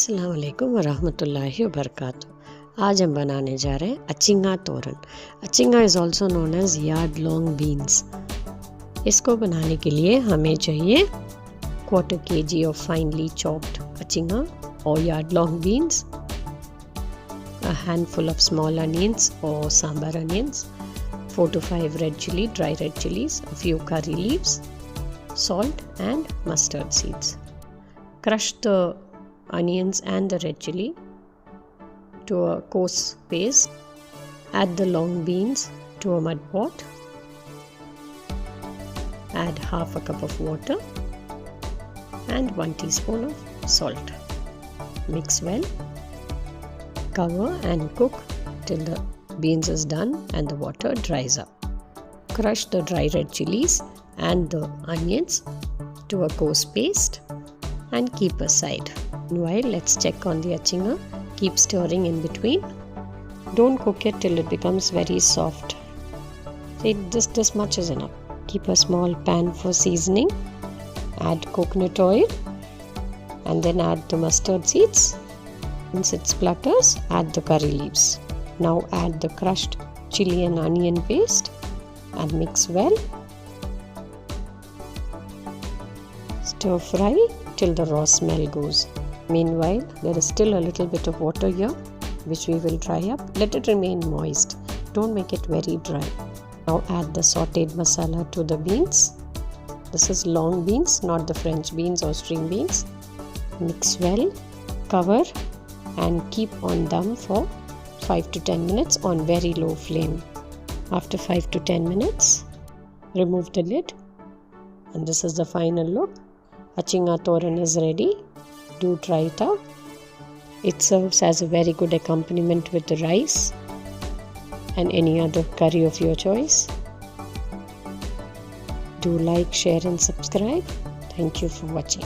अस्सलाम वालेकुम वरहमतुल्लाहि वबरकातुहू। आज हम बनाने जा रहे हैं achinga thoran. Achinga is also known as yardlong beans. इसको बनाने के लिए हमें चाहिए 1/4 kg of finely chopped achinga or yardlong beans, a handful of small onions or sambhar onions, 4 to 5 dry red chillies, a few curry leaves, salt and mustard seeds. Crush the onions and the red chilli to a coarse paste. Add the long beans to a mud pot. Add half a cup of water and 1 teaspoon of salt. Mix well. Cover and cook till the beans is done and the water dries up. Crush the dry red chillies and the onions to a coarse paste and keep aside. Meanwhile, let's check on the achinga. Keep stirring in between. Don't cook it till it becomes very soft. See, this much is enough. Keep a small pan for seasoning. Add coconut oil and then add the mustard seeds. Once it splutters, add the curry leaves. Now add the crushed chili and onion paste and mix well. Stir fry till the raw smell goes. Meanwhile, there is still a little bit of water here which we will dry up. Let it remain moist. Don't make it very dry. Now add the sauteed masala to the beans. This is long beans, not the French beans or string beans. Mix well, cover and keep on dum for 5 to 10 minutes on very low flame. After 5 to 10 minutes, remove the lid and this is the final look. Achinga Thoran is ready. Do try it out. It serves as a very good accompaniment with the rice and any other curry of your choice. Do like, share and subscribe. Thank you for watching.